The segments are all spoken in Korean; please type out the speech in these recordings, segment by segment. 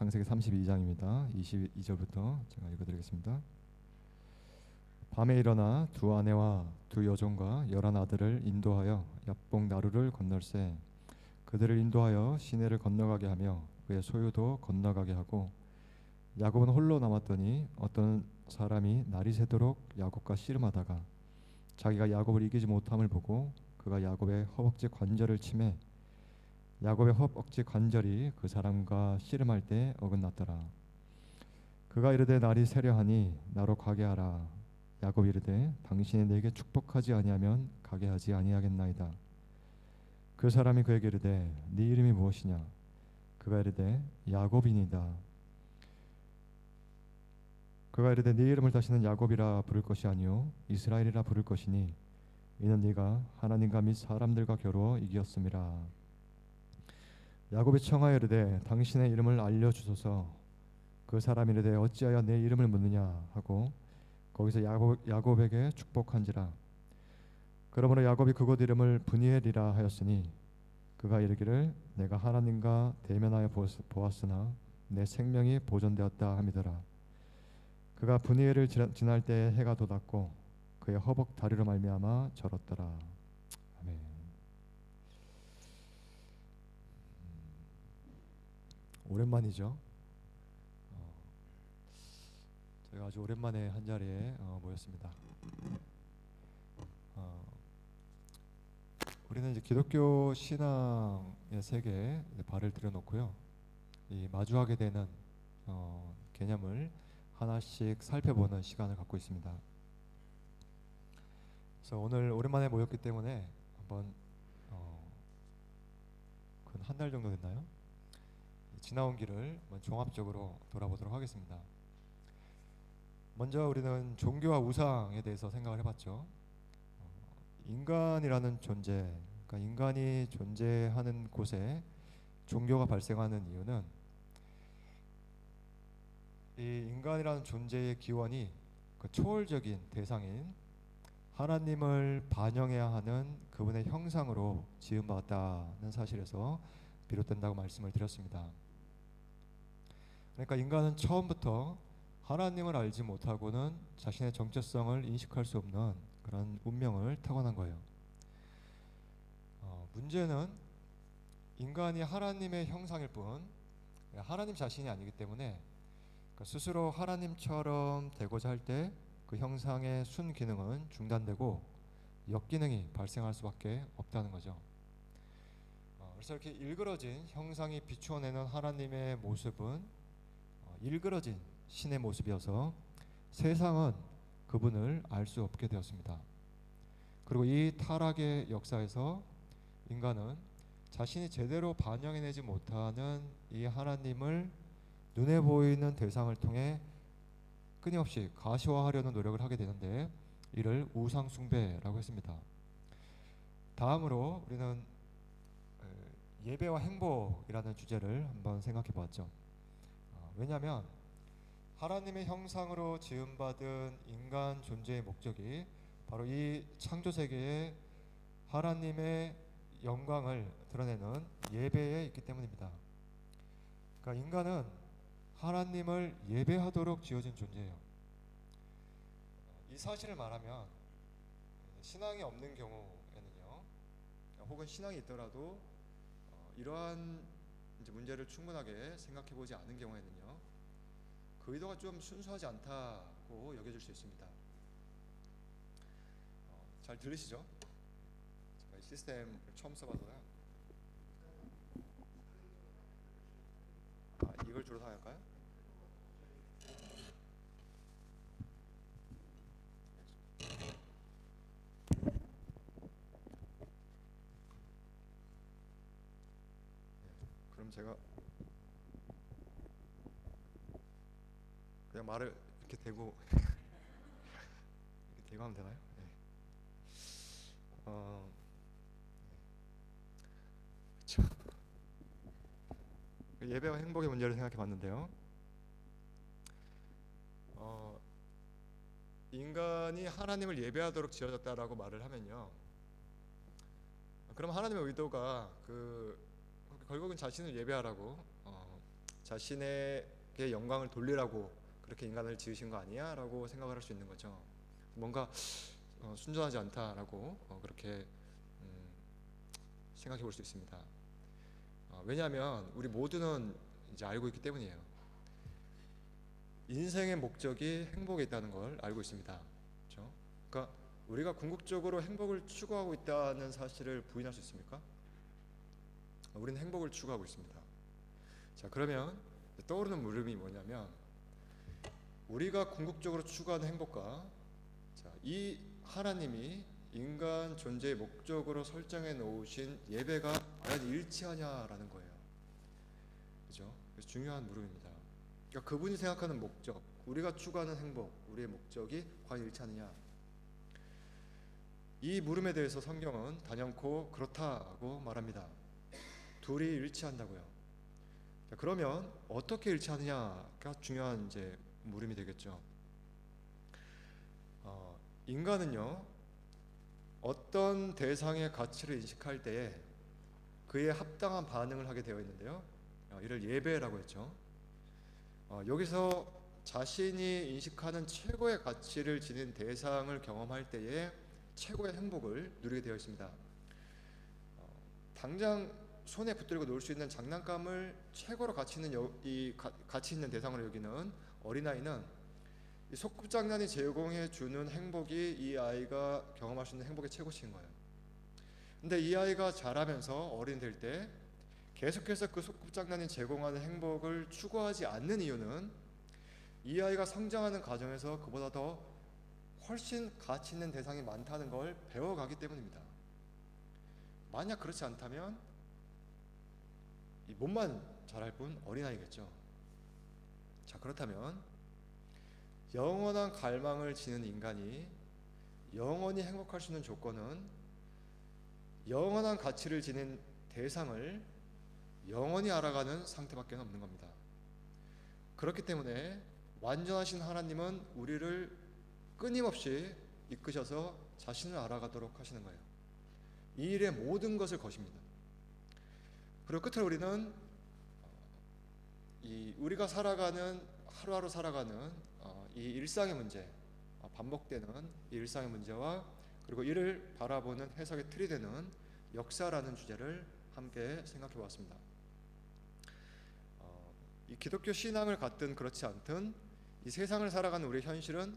창세기 32장입니다. 22절부터 제가 읽어드리겠습니다. 밤에 일어나 두 아내와 두 여종과 11 아들을 인도하여 야복 나루를 건널세 그들을 인도하여 시내를 건너가게 하며 그의 소유도 건너가게 하고 야곱은 홀로 남았더니 어떤 사람이 날이 새도록 야곱과 씨름하다가 자기가 야곱을 이기지 못함을 보고 그가 야곱의 허벅지 관절을 치매 야곱의 허벅지 관절이 그 사람과 씨름할 때 어긋났더라. 그가 이르되 날이 새려하니 나로 가게 하라. 야곱이 이르되 당신이 내게 축복하지 아니하면 가게 하지 아니하겠나이다. 그 사람이 그에게 이르되 네 이름이 무엇이냐? 그가 이르되 야곱이니이다. 그가 이르되 네 이름을 다시는 야곱이라 부를 것이 아니요 이스라엘이라 부를 것이니 이는 네가 하나님과 및 사람들과 겨루어 이기었음이라. 야곱이 청하여 이르되 당신의 이름을 알려주소서. 그 사람이 이르되 어찌하여 내 이름을 묻느냐 하고 거기서 야곱에게 축복한지라. 그러므로 야곱이 그곳 이름을 브니엘이라 하였으니 그가 이르기를 내가 하나님과 대면하여 보았으나 내 생명이 보존되었다 함이더라. 그가 브니엘을 지날 때 해가 돋았고 그의 허벅 다리로 말미암아 절었더라. 아멘. 오랜만이죠. 저희가 아주 오랜만에 한 자리에 모였습니다. 우리는 이제 기독교 신앙의 세계에 발을 들여놓고요, 이 마주하게 되는 개념을 하나씩 살펴보는 시간을 갖고 있습니다. 그래서 오늘 오랜만에 모였기 때문에 한번 한 달 정도 됐나요? 지나온 길을 종합적으로 돌아보도록 하겠습니다. 먼저 우리는 종교와 우상에 대해서 생각을 해봤죠. 인간이라는 존재, 그러니까 인간이 존재하는 곳에 종교가 발생하는 이유는 이 인간이라는 존재의 기원이 그 초월적인 대상인 하나님을 반영해야 하는 그분의 형상으로 지음받았다는 사실에서 비롯된다고 말씀을 드렸습니다. 그러니까 인간은 처음부터 하나님을 알지 못하고는 자신의 정체성을 인식할 수 없는 그런 운명을 타고난 거예요. 문제는 인간이 하나님의 형상일 뿐 하나님 자신이 아니기 때문에 스스로 하나님처럼 되고자 할 때 그 형상의 순기능은 중단되고 역기능이 발생할 수밖에 없다는 거죠. 그래서 이렇게 일그러진 형상이 비추어내는 하나님의 모습은 일그러진 신의 모습이어서 세상은 그분을 알 수 없게 되었습니다. 그리고 이 타락의 역사에서 인간은 자신이 제대로 반영해내지 못하는 이 하나님을 눈에 보이는 대상을 통해 끊임없이 가시화하려는 노력을 하게 되는데 이를 우상숭배라고 했습니다. 다음으로 우리는 예배와 행복이라는 주제를 한번 생각해 보았죠. 왜냐하면 하나님의 형상으로 지음받은 인간 존재의 목적이 바로 이 창조세계에 하나님의 영광을 드러내는 예배에 있기 때문입니다. 그러니까 인간은 하나님을 예배하도록 지어진 존재예요. 이 사실을 말하면 신앙이 없는 경우에는요, 혹은 신앙이 있더라도 이러한 이제 문제를 충분하게 생각해보지 않은 경우에는요, 그 의도가 좀 순수하지 않다고 여겨질 수 있습니다. 잘 들리시죠? 제가 이 시스템을 처음 써봐서요. 이걸 주로 사용할까요? 그럼 제가 그냥 말을 이렇게 대고 이렇게 대고 하면 되나요? 네. 그렇죠. 예배와 행복의 문제를 생각해 봤는데요. 인간이 하나님을 예배하도록 지어졌다라고 말을 하면요, 그럼 하나님의 의도가 결국은 자신을 예배하라고 자신에게 영광을 돌리라고 그렇게 인간을 지으신 거 아니야? 라고 생각을 할 수 있는 거죠. 뭔가 순전하지 않다라고 그렇게 생각해 볼 수 있습니다. 왜냐하면 우리 모두는 이제 알고 있기 때문이에요. 인생의 목적이 행복에 있다는 걸 알고 있습니다. 그렇죠? 그러니까 우리가 궁극적으로 행복을 추구하고 있다는 사실을 부인할 수 있습니까? 우리는 행복을 추구하고 있습니다. 자, 그러면 떠오르는 물음이 뭐냐면, 우리가 궁극적으로 추구하는 행복과 이 하나님이 인간 존재의 목적으로 설정해 놓으신 예배가 과연 일치하냐라는 거예요. 그죠? 그래서 중요한 물음입니다. 그러니까 그분이 생각하는 목적, 우리가 추구하는 행복, 우리의 목적이 과연 일치하느냐? 이 물음에 대해서 성경은 단연코 그렇다고 말합니다. 둘이 일치한다고요. 자, 그러면 어떻게 일치하느냐가 중요한 이제 물음이 되겠죠. 인간은요, 어떤 대상의 가치를 인식할 때에 그에 합당한 반응을 하게 되어 있는데요, 이를 예배라고 했죠. 여기서 자신이 인식하는 최고의 가치를 지닌 대상을 경험할 때에 최고의 행복을 누리게 되어 있습니다. 당장 손에 붙들고 놀 수 있는 장난감을 최고로 가치 있는 대상으로 여기는 어린아이는 이 소꿉장난이 제공해 주는 행복이 이 아이가 경험할 수 있는 행복의 최고치인 거예요. 근데 이 아이가 자라면서 어른이 될 때 계속해서 그 소꿉장난이 제공하는 행복을 추구하지 않는 이유는 이 아이가 성장하는 과정에서 그보다 더 훨씬 가치 있는 대상이 많다는 걸 배워가기 때문입니다. 만약 그렇지 않다면 이 몸만 자랄 뿐 어린아이겠죠. 자, 그렇다면 영원한 갈망을 지닌 인간이 영원히 행복할 수 있는 조건은 영원한 가치를 지닌 대상을 영원히 알아가는 상태밖에 없는 겁니다. 그렇기 때문에 완전하신 하나님은 우리를 끊임없이 이끄셔서 자신을 알아가도록 하시는 거예요. 이 일의 모든 것을 거십니다. 그리고 끝으로 우리는 우리가 살아가는 하루하루 살아가는 이 일상의 문제, 반복되는 이 일상의 문제와 그리고 이를 바라보는 해석의 틀이 되는 역사라는 주제를 함께 생각해 보았습니다. 이 기독교 신앙을 갖든 그렇지 않든 이 세상을 살아가는 우리의 현실은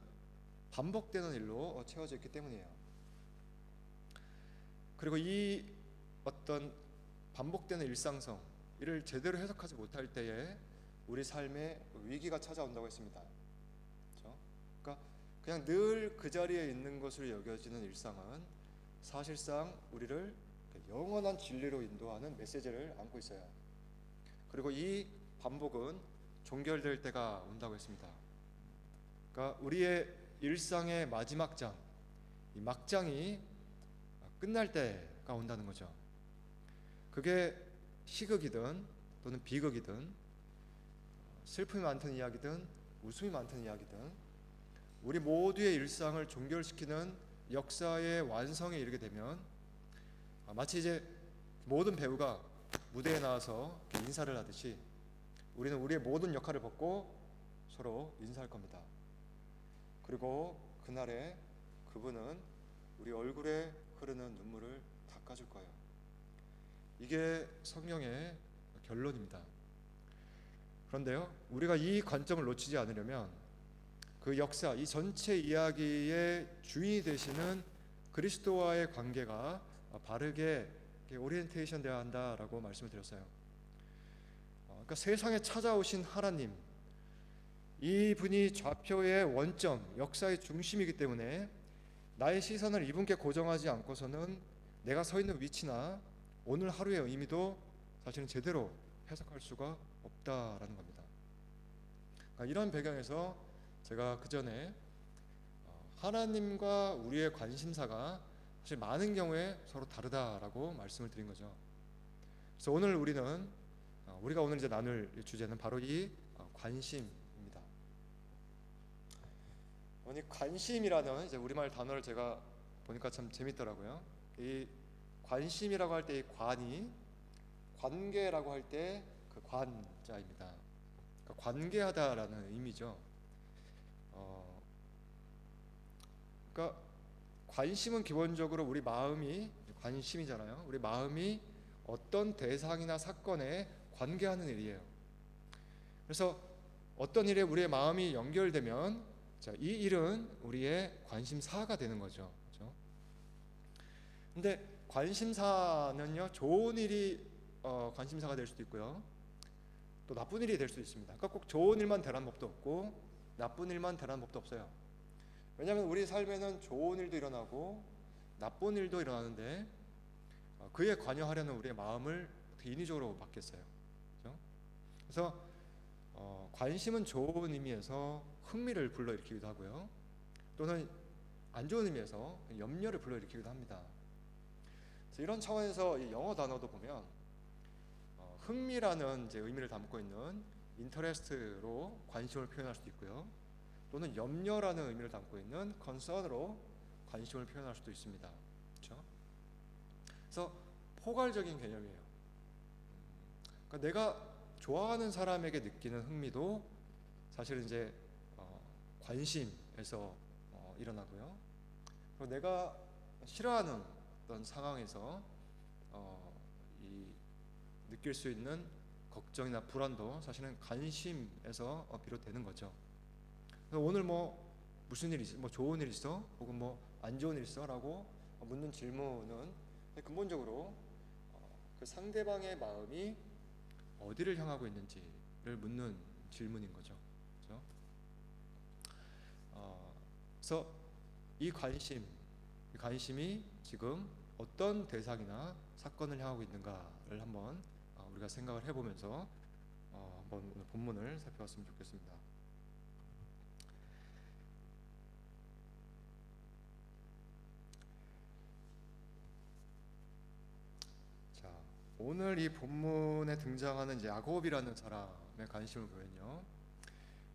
반복되는 일로 채워져 있기 때문이에요. 그리고 이 어떤 반복되는 일상성, 이를 제대로 해석하지 못할 때에 우리 삶에 위기가 찾아온다고 했습니다. 그렇죠? 그러니까 그냥 늘 그 자리에 있는 것으로 여겨지는 일상은 사실상 우리를 영원한 진리로 인도하는 메시지를 안고 있어요. 그리고 이 반복은 종결될 때가 온다고 했습니다. 그러니까 우리의 일상의 마지막 장, 이 막장이 끝날 때가 온다는 거죠. 그게 희극이든 또는 비극이든 슬픔이 많던 이야기든 웃음이 많던 이야기든 우리 모두의 일상을 종결시키는 역사의 완성에 이르게 되면 마치 이제 모든 배우가 무대에 나와서 인사를 하듯이 우리는 우리의 모든 역할을 벗고 서로 인사할 겁니다. 그리고 그날에 그분은 우리 얼굴에 흐르는 눈물을 닦아줄 거예요. 이게 성경의 결론입니다. 그런데요, 우리가 이 관점을 놓치지 않으려면 그 역사, 이 전체 이야기의 주인이 되시는 그리스도와의 관계가 바르게 오리엔테이션 되어야 한다라고 말씀을 드렸어요. 그러니까 세상에 찾아오신 하나님, 이분이 좌표의 원점, 역사의 중심이기 때문에 나의 시선을 이분께 고정하지 않고서는 내가 서 있는 위치나 오늘 하루의 의미도 사실은 제대로 해석할 수가 없다라는 겁니다. 그러니까 이런 배경에서 제가 그 전에 하나님과 우리의 관심사가 사실 많은 경우에 서로 다르다라고 말씀을 드린 거죠. 그래서 오늘 우리가 오늘 이제 나눌 주제는 바로 이 관심입니다. 이 관심이라는 이제 우리말 단어를 제가 보니까 참 재밌더라고요. 이 관심이라고 할 때 이 관이 관계라고 할 때 그 관자입니다. 그러니까 관계하다라는 의미죠. 그러니까 관심은 기본적으로 우리 마음이 관심이잖아요. 우리 마음이 어떤 대상이나 사건에 관계하는 일이에요. 그래서 어떤 일에 우리의 마음이 연결되면 이 일은 우리의 관심사가 되는 거죠. 그렇죠? 근데 관심사는요, 좋은 일이 관심사가 될 수도 있고요, 또 나쁜 일이 될 수도 있습니다. 그러니까 꼭 좋은 일만 되라는 법도 없고 나쁜 일만 되라는 법도 없어요. 왜냐하면 우리 삶에는 좋은 일도 일어나고 나쁜 일도 일어나는데 그에 관여하려는 우리의 마음을 어떻게 인위적으로 받겠어요. 그렇죠? 그래서 관심은 좋은 의미에서 흥미를 불러일으키기도 하고요, 또는 안 좋은 의미에서 염려를 불러일으키기도 합니다. 그래서 이런 차원에서 이 영어 단어도 보면 흥미라는 이제 의미를 담고 있는 interest로 관심을 표현할 수도 있고요, 또는 염려라는 의미를 담고 있는 concern으로 관심을 표현할 수도 있습니다. 그렇죠? 그래서 포괄적인 개념이에요. 그러니까 내가 좋아하는 사람에게 느끼는 흥미도 사실은 이제 관심에서 일어나고요, 그리고 내가 싫어하는 어떤 상황에서 느낄 수 있는 걱정이나 불안도 사실은 관심에서 비롯되는 거죠. 오늘 뭐 무슨 일 있어? 뭐 좋은 일 있어? 혹은 뭐 안 좋은 일 있어? 라고 묻는 질문은 근본적으로 그 상대방의 마음이 어디를 향하고 있는지를 묻는 질문인 거죠. 그렇죠? 그래서 이 관심이 지금 어떤 대상이나 사건을 향하고 있는가를 한번 우리가 생각을 해보면서 한번 오늘 본문을 살펴봤으면 좋겠습니다. 자, 오늘 이 본문에 등장하는 이제 야곱이라는 사람의 관심을 보면요,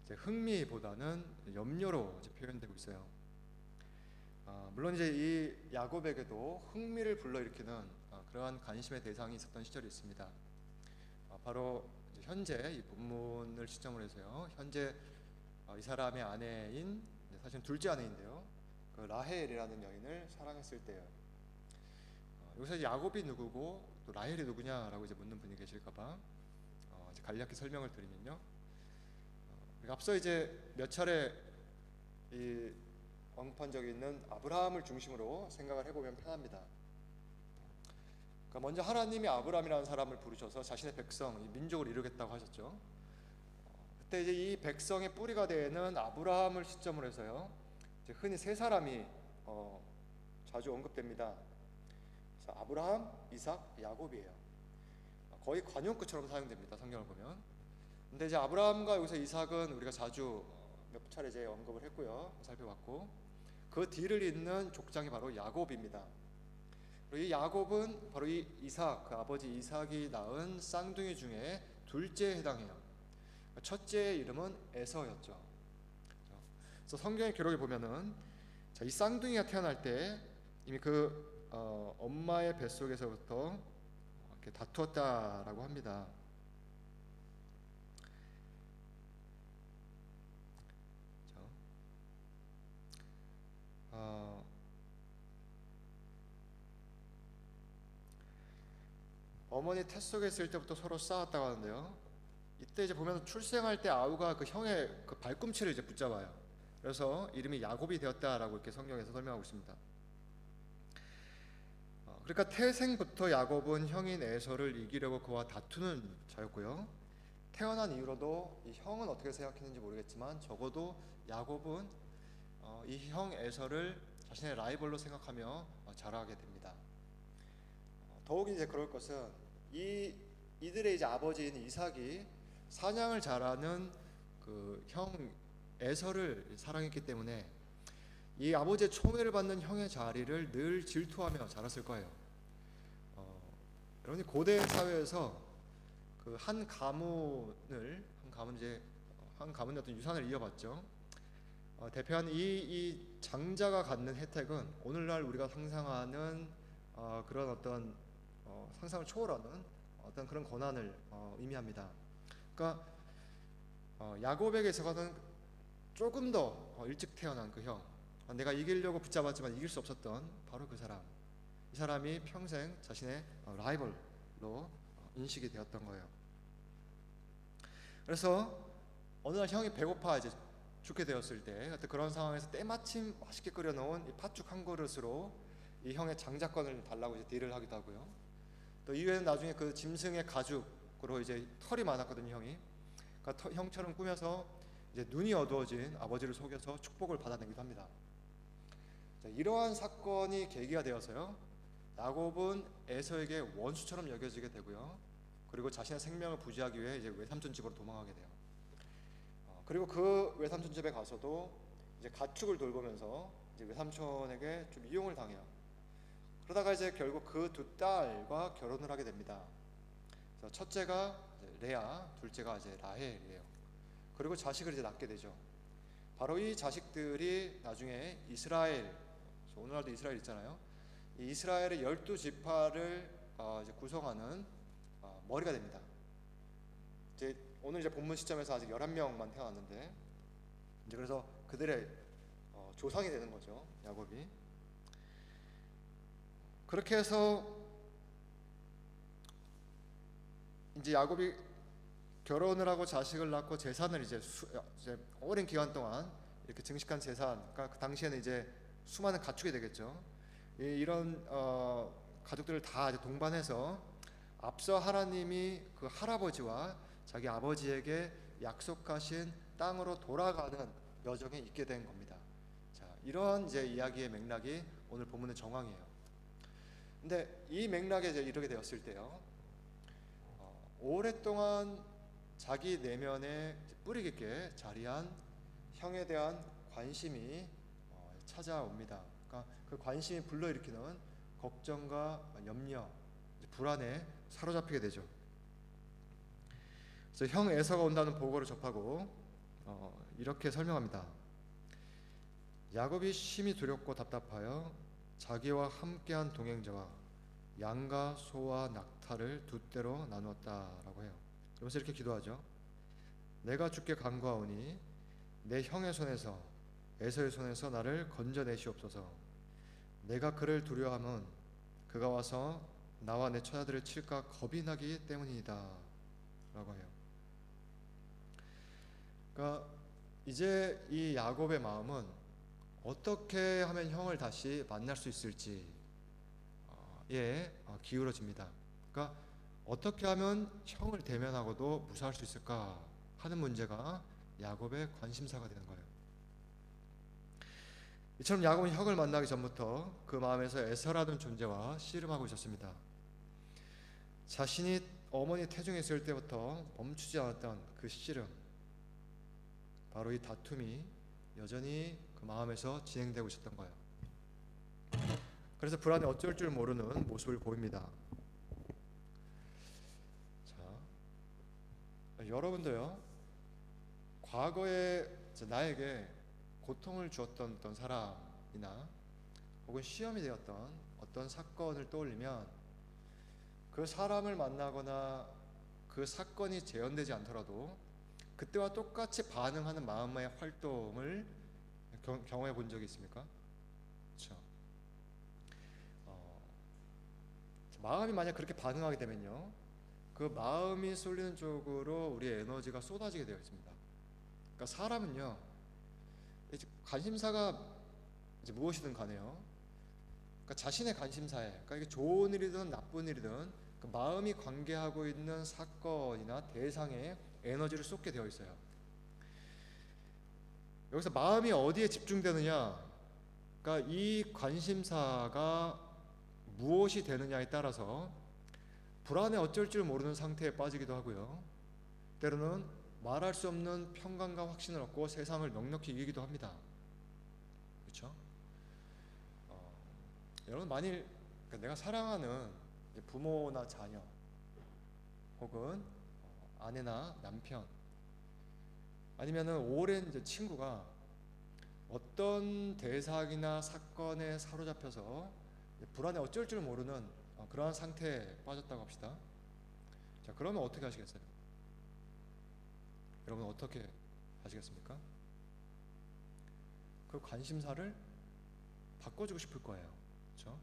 이제 흥미보다는 염려로 이제 표현되고 있어요. 물론 이제 이 야곱에게도 흥미를 불러일으키는 그러한 관심의 대상이 있었던 시절이 있습니다. 바로 이제 현재 이 본문을 시점으로 해서요, 현재 이 사람의 아내인, 사실 둘째 아내인데요, 그 라헬이라는 여인을 사랑했을 때요. 여기서 야곱이 누구고 또 라헬이 누구냐라고 이제 묻는 분이 계실까봐 이제 간략히 설명을 드리면요, 앞서 이제 몇 차례 이 언급한 적이 있는 아브라함을 중심으로 생각을 해보면 편합니다. 그러니까 먼저 하나님이 아브라함이라는 사람을 부르셔서 자신의 백성, 이 민족을 이루겠다고 하셨죠. 그때 이제 이 백성의 뿌리가 되는 아브라함을 시점으로 해서요, 이제 흔히 세 사람이 자주 언급됩니다. 그래서 아브라함, 이삭, 야곱이에요. 거의 관용구처럼 사용됩니다, 성경을 보면. 근데 이제 아브라함과 여기서 이삭은 우리가 자주 몇 차례 이제 언급을 했고요, 살펴봤고, 그 뒤를 잇는 족장이 바로 야곱입니다. 그리고 이 야곱은 바로 이 이삭, 그 아버지 이삭이 낳은 쌍둥이 중에 둘째에 해당해요. 첫째의 이름은 에서였죠. 그래서 성경의 기록에 보면은 이 쌍둥이가 태어날 때 이미 그 엄마의 뱃속에서부터 이렇게 다투었다라고 합니다. 어머니 태 속에 있을 때부터 서로 싸웠다고 하는데요, 이때 이제 보면 출생할 때 아우가 그 형의 그 발꿈치를 이제 붙잡아요. 그래서 이름이 야곱이 되었다라고 이렇게 성경에서 설명하고 있습니다. 그러니까 태생부터 야곱은 형인 에서를 이기려고 그와 다투는 자였고요, 태어난 이후로도 이 형은 어떻게 생각했는지 모르겠지만 적어도 야곱은 이 형 에서를 자신의 라이벌로 생각하며 자라게 됩니다. 더욱 이제 그럴 것은 이들의 이제 아버지인 이삭이 사냥을 잘하는 그 형 에서를 사랑했기 때문에 이 아버지의 총애를 받는 형의 자리를 늘 질투하며 자랐을 거예요. 여러분이 고대 사회에서 그 한 가문의 어떤 유산을 이어받죠. 대표하는 이 장자가 갖는 혜택은 오늘날 우리가 상상하는 그런 어떤 상상을 초월하는 어떤 그런 권한을 의미합니다. 그러니까 야곱에게 있어서는 조금 더 일찍 태어난 그 형, 내가 이기려고 붙잡았지만 이길 수 없었던 바로 그 사람, 이 사람이 평생 자신의 라이벌로 인식이 되었던 거예요. 그래서 어느 날 형이 배고파 이제 죽게 되었을 때, 그런 상황에서 때마침 맛있게 끓여놓은 이 팥죽 한 그릇으로 이 형의 장자권을 달라고 이제 딜을 하기도 하고요. 또 이후에는 나중에 그 짐승의 가죽으로 이제 털이 많았거든요, 형이. 그러니까 형처럼 꾸며서 이제 눈이 어두워진 아버지를 속여서 축복을 받아내기도 합니다. 자, 이러한 사건이 계기가 되어서요, 야곱은 에서에게 원수처럼 여겨지게 되고요. 그리고 자신의 생명을 부지하기 위해 이제 외삼촌 집으로 도망하게 돼요. 그리고 그 외삼촌 집에 가서도 이제 가축을 돌보면서 이제 외삼촌에게 좀 이용을 당해요. 그러다가 이제 결국 그 두 딸과 결혼을 하게 됩니다. 그래서 첫째가 레아, 둘째가 이제 라헬이에요. 그리고 자식을 이제 낳게 되죠. 바로 이 자식들이 나중에 이스라엘, 오늘날도 이스라엘 있잖아요. 이 이스라엘의 12지파를 이제 구성하는 머리가 됩니다. 이제 오늘 이제 본문 시점에서 아직 11명만 태어났는데, 이제 그래서 그들의 조상이 되는 거죠, 야곱이. 그렇게 해서 이제 야곱이 결혼을 하고 자식을 낳고 재산을 이제 오랜 기간 동안 이렇게 증식한 재산, 그러니까 그 당시에는 이제 수많은 가축이 되겠죠. 이런 가족들을 다 이제 동반해서 앞서 하나님이 그 할아버지와 자기 아버지에게 약속하신 땅으로 돌아가는 여정에 있게 된 겁니다. 자, 이런 이제 이야기의 맥락이 오늘 본문의 정황이에요. 근데 이 맥락에 이제 이르게 되었을 때요, 오랫동안 자기 내면에 뿌리 깊게 자리한 형에 대한 관심이 찾아옵니다. 그러니까 그 관심이 불러일으키는 걱정과 염려, 불안에 사로잡히게 되죠. 그래서 형 에서가 온다는 보고를 접하고 이렇게 설명합니다. 야곱이 심히 두렵고 답답하여 자기와 함께한 동행자와 양과 소와 낙타를 두 떼로 나누었다라고 해요. 그러면서 이렇게 기도하죠. 내가 주께 간구하오니 내 형의 손에서, 에서의 손에서 나를 건져내시옵소서. 내가 그를 두려워함은 그가 와서 나와 내 처자들을 칠까 겁이 나기 때문이다 라고 해요. 그러니까 이제 이 야곱의 마음은 어떻게 하면 형을 다시 만날 수 있을지 기울어집니다. 그러니까 어떻게 하면 형을 대면하고도 무사할 수 있을까 하는 문제가 야곱의 관심사가 되는 거예요. 이처럼 야곱은 형을 만나기 전부터 그 마음에서 에서라는 존재와 씨름하고 있었습니다. 자신이 어머니 태중에 있을 때부터 멈추지 않았던 그 씨름, 바로 이 다툼이 여전히 그 마음에서 진행되고 있었던 거예요. 그래서 불안에 어쩔 줄 모르는 모습을 보입니다. 자, 여러분도요, 과거에 나에게 고통을 주었던 어떤 사람이나 혹은 시험이 되었던 어떤 사건을 떠올리면 그 사람을 만나거나 그 사건이 재현되지 않더라도 그때와 똑같이 반응하는 마음의 활동을 경험해 본 적이 있습니까? 그렇죠. 마음이 만약 그렇게 반응하게 되면요, 그 마음이 쏠리는 쪽으로 우리의 에너지가 쏟아지게 되어 있습니다. 그러니까 사람은요, 관심사가 이제 무엇이든 간에요, 그러니까 자신의 관심사에, 그러니까 이게 좋은 일이든 나쁜 일이든 그 마음이 관계하고 있는 사건이나 대상에 에너지를 쏟게 되어 있어요. 여기서 마음이 어디에 집중되느냐, 그러니까 이 관심사가 무엇이 되느냐에 따라서 불안에 어쩔 줄 모르는 상태에 빠지기도 하고요, 때로는 말할 수 없는 평강과 확신을 얻고 세상을 넉넉히 이기기도 합니다. 그렇죠? 여러분, 만일 내가 사랑하는 부모나 자녀 혹은 아내나 남편, 아니면은 오랜 친구가 어떤 대상이나 사건에 사로잡혀서 불안에 어쩔 줄 모르는 그러한 상태에 빠졌다고 합시다. 자, 그러면 어떻게 하시겠어요? 여러분 어떻게 하시겠습니까? 그 관심사를 바꿔주고 싶을 거예요. 그렇죠?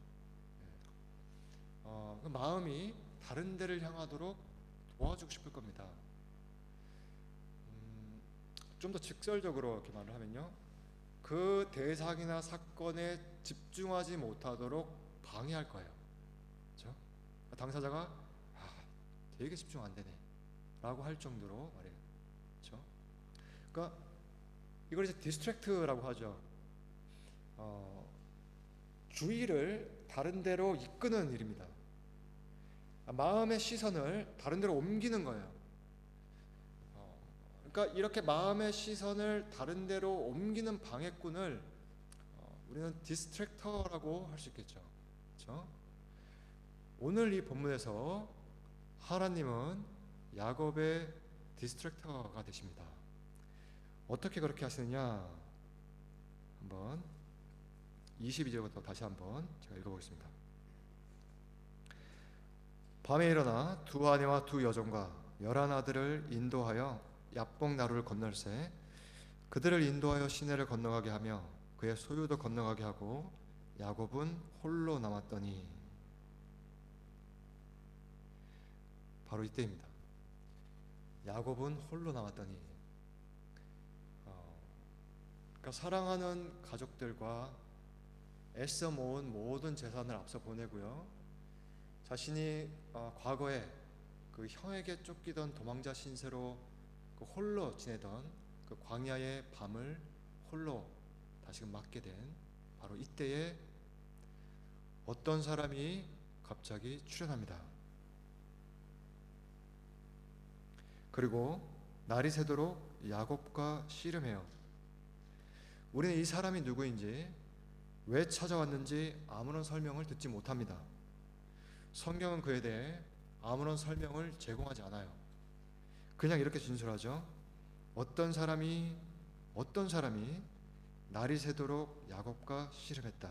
그 마음이 다른 데를 향하도록 도와주고 싶을 겁니다. 좀 더 직설적으로 이렇게 말을 하면요, 그 대상이나 사건에 집중하지 못하도록 방해할 거예요. 그렇죠? 당사자가 되게 집중 안 되네 라고 할 정도로 말해요. 그렇죠? 그러니까 이걸 이제 디스트랙트라고 하죠. 주의를 다른 데로 이끄는 일입니다. 마음의 시선을 다른 데로 옮기는 거예요. 그러니까 이렇게 마음의 시선을 다른 데로 옮기는 방해꾼을 우리는 디스트랙터라고 할 수 있겠죠. 그렇죠? 오늘 이 본문에서 하나님은 야곱의 디스트랙터가 되십니다. 어떻게 그렇게 하시느냐? 한번 22절부터 다시 한번 제가 읽어보겠습니다. 밤에 일어나 두 아내와 두 여종과 11아들을 인도하여 야복 나루를 건널세 그들을 인도하여 시내를 건너가게 하며 그의 소유도 건너가게 하고 야곱은 홀로 남았더니, 바로 이때입니다. 야곱은 홀로 남았더니, 그러니까 사랑하는 가족들과 애써 모은 모든 재산을 앞서 보내고요, 자신이 과거에 그 형에게 쫓기던 도망자 신세로 그 홀로 지내던 그 광야의 밤을 홀로 다시금 맞게 된 바로 이때에 어떤 사람이 갑자기 출현합니다. 그리고 날이 새도록 야곱과 씨름해요. 우리는 이 사람이 누구인지, 왜 찾아왔는지 아무런 설명을 듣지 못합니다. 성경은 그에 대해 아무런 설명을 제공하지 않아요. 그냥 이렇게 진술하죠. 어떤 사람이 날이 새도록 야곱과 씨름했다.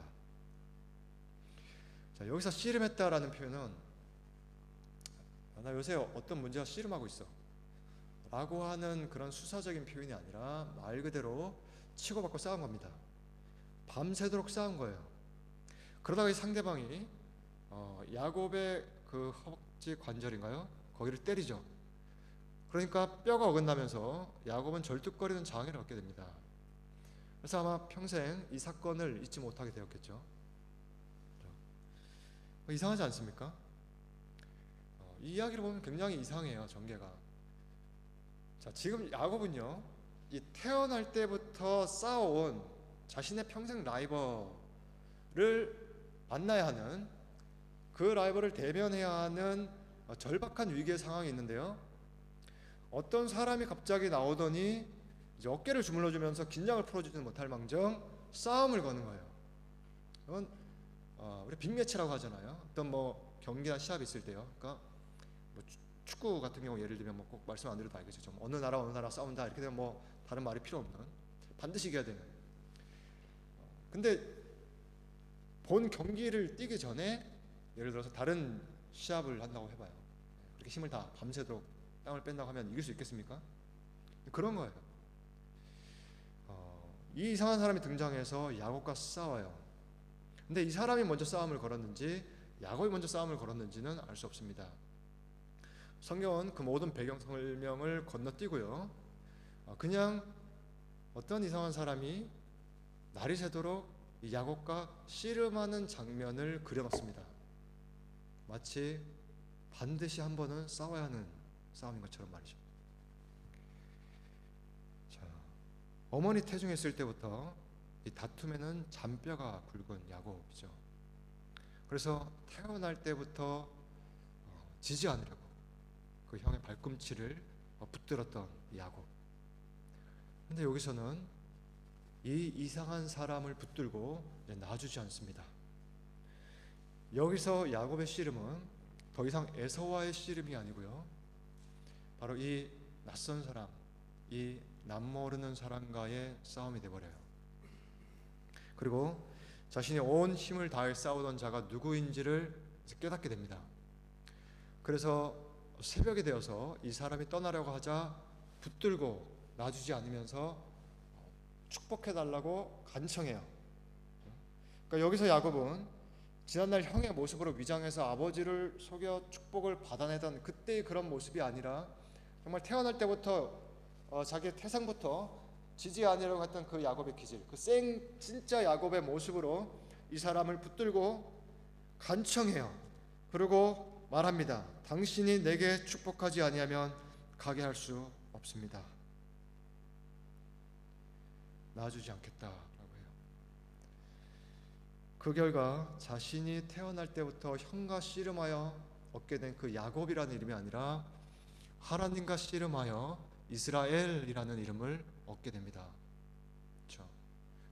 자, 여기서 씨름했다라는 표현은 나 요새 어떤 문제와 씨름하고 있어 라고 하는 그런 수사적인 표현이 아니라 말 그대로 치고받고 싸운 겁니다. 밤새도록 싸운 거예요. 그러다가 이 상대방이 야곱의 그 허벅지 관절인가요? 거기를 때리죠. 그러니까 뼈가 어긋나면서 야곱은 절뚝거리는 장애를 얻게 됩니다. 그래서 아마 평생 이 사건을 잊지 못하게 되었겠죠. 이상하지 않습니까? 이 이야기를 보면 굉장히 이상해요. 전개가. 자, 지금 야곱은요, 이 태어날 때부터 싸워온 자신의 평생 라이벌을 만나야 하는, 그 라이벌을 대면해야 하는 절박한 위기의 상황이 있는데요, 어떤 사람이 갑자기 나오더니 이제 어깨를 주물러주면서 긴장을 풀어주지는 못할 망정 싸움을 거는 거예요. 이건 우리 빅매치라고 하잖아요. 어떤 뭐 경기나 시합이 있을 때요. 그러니까 뭐 축구 같은 경우 예를 들면 뭐 꼭 말씀 안 드려도 알겠죠. 좀 어느 나라 싸운다 이렇게 되면 뭐 다른 말이 필요 없는, 반드시 이겨야 되는. 근데 본 경기를 뛰기 전에 예를 들어서 다른 시합을 한다고 해봐요. 그렇게 힘을 다 밤새도록 땀을 뺀다고 하면 이길 수 있겠습니까? 그런 거예요. 이 이상한 사람이 등장해서 야곱과 싸워요. 근데 이 사람이 먼저 싸움을 걸었는지 야곱이 먼저 싸움을 걸었는지는 알 수 없습니다. 성경은 그 모든 배경 설명을 건너뛰고요, 그냥 어떤 이상한 사람이 날이 새도록 이 야곱과 씨름하는 장면을 그려놨습니다. 마치 반드시 한 번은 싸워야 하는 싸움인 것처럼 말이죠. 자, 어머니 태중했을 때부터 이 다툼에는 잔뼈가 굵은 야곱이죠. 그래서 태어날 때부터 지지 않으려고 그 형의 발꿈치를 붙들었던 야곱. 근데 여기서는 이 이상한 사람을 붙들고 놔주지 않습니다. 여기서 야곱의 씨름은 더 이상 에서와의 씨름이 아니고요, 바로 이 낯선 사람, 이 남모르는 사람과의 싸움이 되어버려요. 그리고 자신이 온 힘을 다해 싸우던 자가 누구인지를 깨닫게 됩니다. 그래서 새벽이 되어서 이 사람이 떠나려고 하자 붙들고 놔주지 않으면서 축복해달라고 간청해요. 그러니까 여기서 야곱은 지난날 형의 모습으로 위장해서 아버지를 속여 축복을 받아내던 그때의 그런 모습이 아니라 정말 태어날 때부터 자기의 태생부터 지지 아니라고 했던 그 야곱의 기질, 그 진짜 야곱의 모습으로 이 사람을 붙들고 간청해요. 그리고 말합니다. 당신이 내게 축복하지 아니하면 가게 할 수 없습니다. 놔주지 않겠다라고 해요. 그 결과 자신이 태어날 때부터 형과 씨름하여 얻게 된 그 야곱이라는 이름이 아니라 하나님과 씨름하여 이스라엘이라는 이름을 얻게 됩니다. 그렇죠?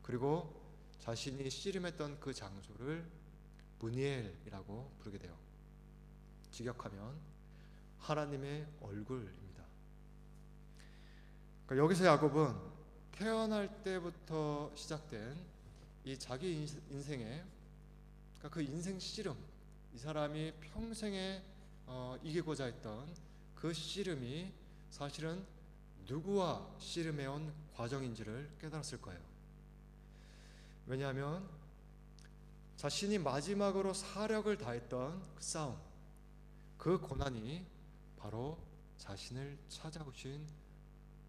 그리고 자신이 씨름했던 그 장소를 브니엘이라고 부르게 돼요. 직역하면 하나님의 얼굴입니다. 그러니까 여기서 야곱은 태어날 때부터 시작된 이 자기 인생의, 그러니까 그 인생 씨름, 이 사람이 평생에 이기고자 했던 그 씨름이 사실은 누구와 씨름해온 과정인지를 깨달았을 거예요. 왜냐하면 자신이 마지막으로 사력을 다했던 그 싸움, 그 고난이 바로 자신을 찾아오신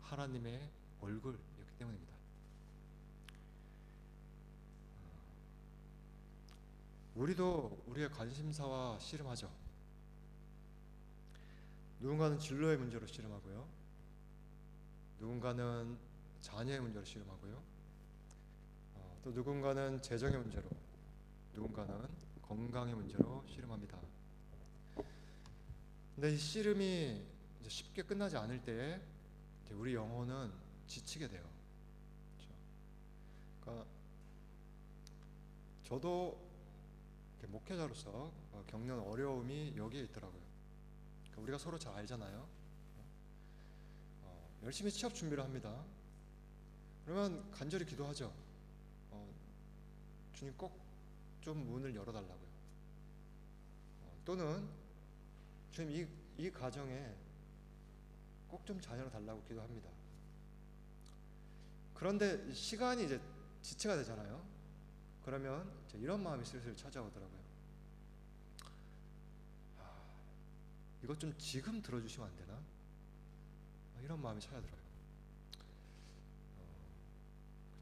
하나님의 얼굴이었기 때문입니다. 우리도 우리의 관심사와 씨름하죠. 누군가는 진로의 문제로 씨름하고요, 누군가는 자녀의 문제로 씨름하고요, 또 누군가는 재정의 문제로, 누군가는 건강의 문제로 씨름합니다. 근데 이 씨름이 이제 쉽게 끝나지 않을 때에 우리 영혼은 지치게 돼요. 그렇죠? 그러니까 저도 목회자로서 겪는 어려움이 여기에 있더라고요. 그러니까 우리가 서로 잘 알잖아요. 열심히 취업 준비를 합니다. 그러면 간절히 기도하죠. 주님 꼭 좀 문을 열어달라고요. 또는 주님 이 가정에 꼭 좀 자녀를 달라고 기도합니다. 그런데 시간이 이제 지체가 되잖아요. 그러면 이제 이런 마음이 슬슬 찾아오더라고요. 이것 좀 지금 들어주시면 안 되나? 이런 마음이 찾아들어요.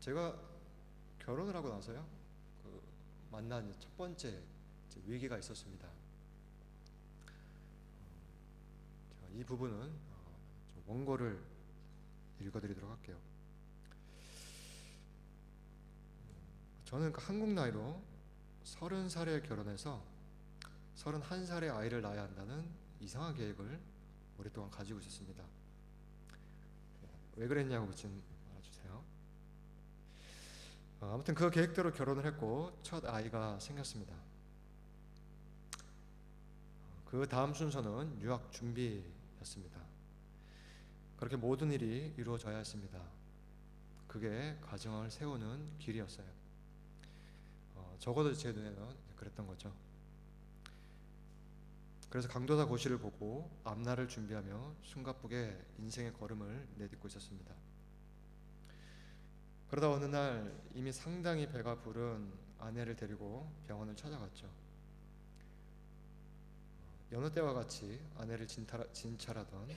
제가 결혼을 하고 나서요, 만난 첫 번째 위기가 있었습니다. 이 부분은 원고를 읽어드리도록 할게요. 저는 한국 나이로 30살에 결혼해서 31살에 아이를 낳아야 한다는 이상한 계획을 오랫동안 가지고 있었습니다. 왜 그랬냐고 묻지 말아주세요. 아무튼 그 계획대로 결혼을 했고 첫 아이가 생겼습니다. 그 다음 순서는 유학 준비였습니다. 그렇게 모든 일이 이루어져야 했습니다. 그게 가정을 세우는 길이었어요. 적어도 제 눈에는 그랬던 거죠. 그래서 강도다 고시를 보고 앞날을 준비하며 숨가쁘게 인생의 걸음을 내딛고 있었습니다. 그러다 어느 날 이미 상당히 배가 부른 아내를 데리고 병원을 찾아갔죠. 여느 때와 같이 아내를 진찰하던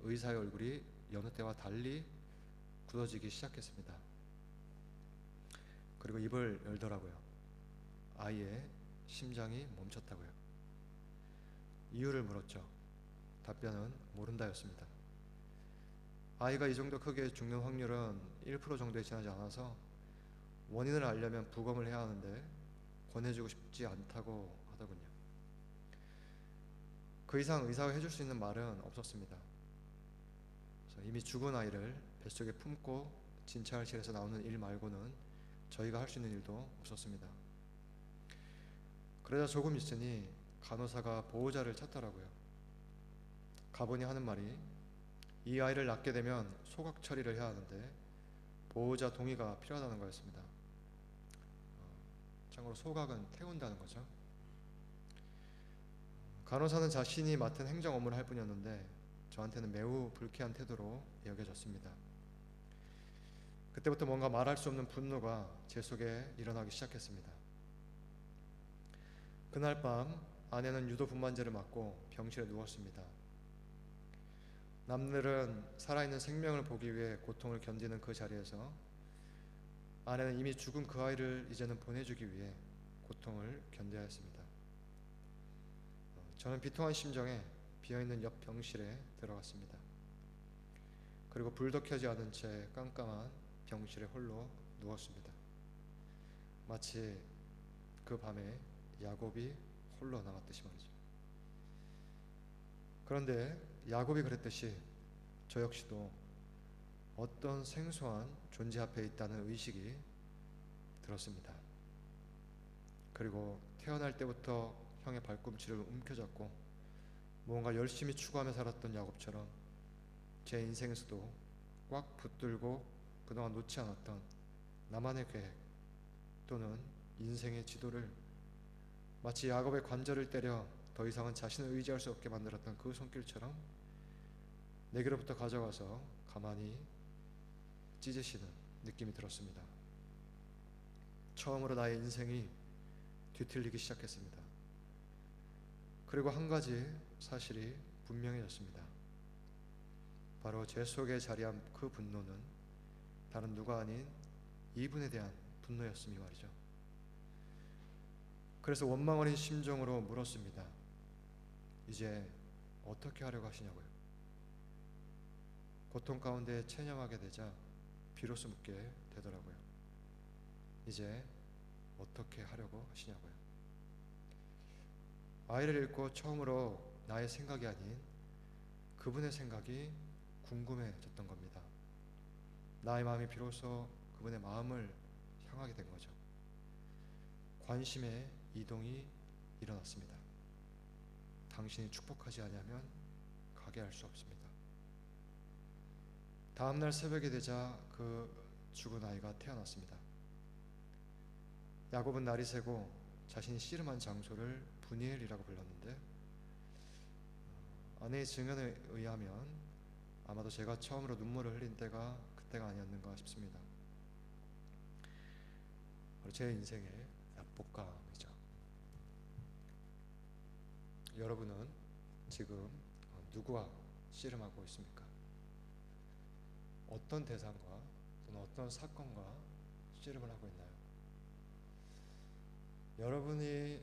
의사의 얼굴이 여느 때와 달리 굳어지기 시작했습니다. 그리고 입을 열더라고요. 아이의 심장이 멈췄다고요. 이유를 물었죠. 답변은 모른다였습니다. 아이가 이 정도 크게 죽는 확률은 1% 정도에 지나지 않아서 원인을 알려면 부검을 해야 하는데 권해주고 싶지 않다고 하더군요. 그 이상 의사가 해줄 수 있는 말은 없었습니다. 이미 죽은 아이를 뱃속에 품고 진찰실에서 나오는 일 말고는 저희가 할 수 있는 일도 없었습니다. 그러다 조금 있으니 간호사가 보호자를 찾더라고요. 가보니 하는 말이 이 아이를 낳게 되면 소각 처리를 해야 하는데 보호자 동의가 필요하다는 거였습니다. 참고로 소각은 태운다는 거죠. 간호사는 자신이 맡은 행정 업무를 할 뿐이었는데 저한테는 매우 불쾌한 태도로 여겨졌습니다. 그때부터 뭔가 말할 수 없는 분노가 제 속에 일어나기 시작했습니다. 그날 밤 아내는 유도 분만제를 맞고 병실에 누웠습니다. 남들은 살아있는 생명을 보기 위해 고통을 견디는 그 자리에서 아내는 이미 죽은 그 아이를 이제는 보내주기 위해 고통을 견뎌야 했습니다. 저는 비통한 심정에 비어있는 옆 병실에 들어갔습니다. 그리고 불도 켜지 않은 채 깜깜한 병실에 홀로 누웠습니다. 마치 그 밤에 야곱이 홀로 남았듯이 말이죠. 그런데 야곱이 그랬듯이 저 역시도 어떤 생소한 존재 앞에 있다는 의식이 들었습니다. 그리고 태어날 때부터 형의 발꿈치를 움켜잡고 뭔가 열심히 추구하며 살았던 야곱처럼 제 인생에서도 꽉 붙들고 그동안 놓지 않았던 나만의 계획 또는 인생의 지도를 마치 야곱의 관절을 때려 더 이상은 자신을 의지할 수 없게 만들었던 그 손길처럼 내게로부터 가져가서 가만히 찢으시는 느낌이 들었습니다. 처음으로 나의 인생이 뒤틀리기 시작했습니다. 그리고 한 가지 사실이 분명해졌습니다. 바로 제 속에 자리한 그 분노는 다른 누가 아닌 이분에 대한 분노였음이 말이죠. 그래서 원망 어린 심정으로 물었습니다. 이제 어떻게 하려고 하시냐고요. 고통 가운데 체념하게 되자 비로소 묻게 되더라고요. 이제 어떻게 하려고 하시냐고요. 아이를 잃고 처음으로 나의 생각이 아닌 그분의 생각이 궁금해졌던 겁니다. 나의 마음이 비로소 그분의 마음을 향하게 된 거죠. 관심의 이동이 일어났습니다. 당신이 축복하지 않으면 가게 할 수 없습니다. 다음날 새벽이 되자 그 죽은 아이가 태어났습니다. 야곱은 날이 새고 자신이 씨름한 장소를 브니엘이라고 불렀는데 아내의 증언에 의하면 아마도 제가 처음으로 눈물을 흘린 때가 그때가 아니었는가 싶습니다. 바로 제 인생의 납복감이죠. 여러분은 지금 누구와 씨름하고 있습니까? 어떤 대상과 또는 어떤 사건과 씨름을 하고 있나요? 여러분이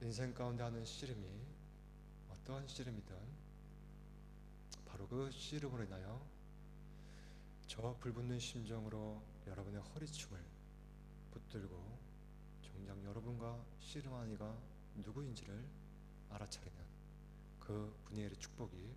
인생 가운데 하는 씨름이 어떠한 씨름이든 바로 그 씨름으로 인하여 저 불붙는 심정으로 여러분의 허리춤을 붙들고 정작 여러분과 씨름하는 이가 누구인지를 알아차리는 그 분이엘의 축복이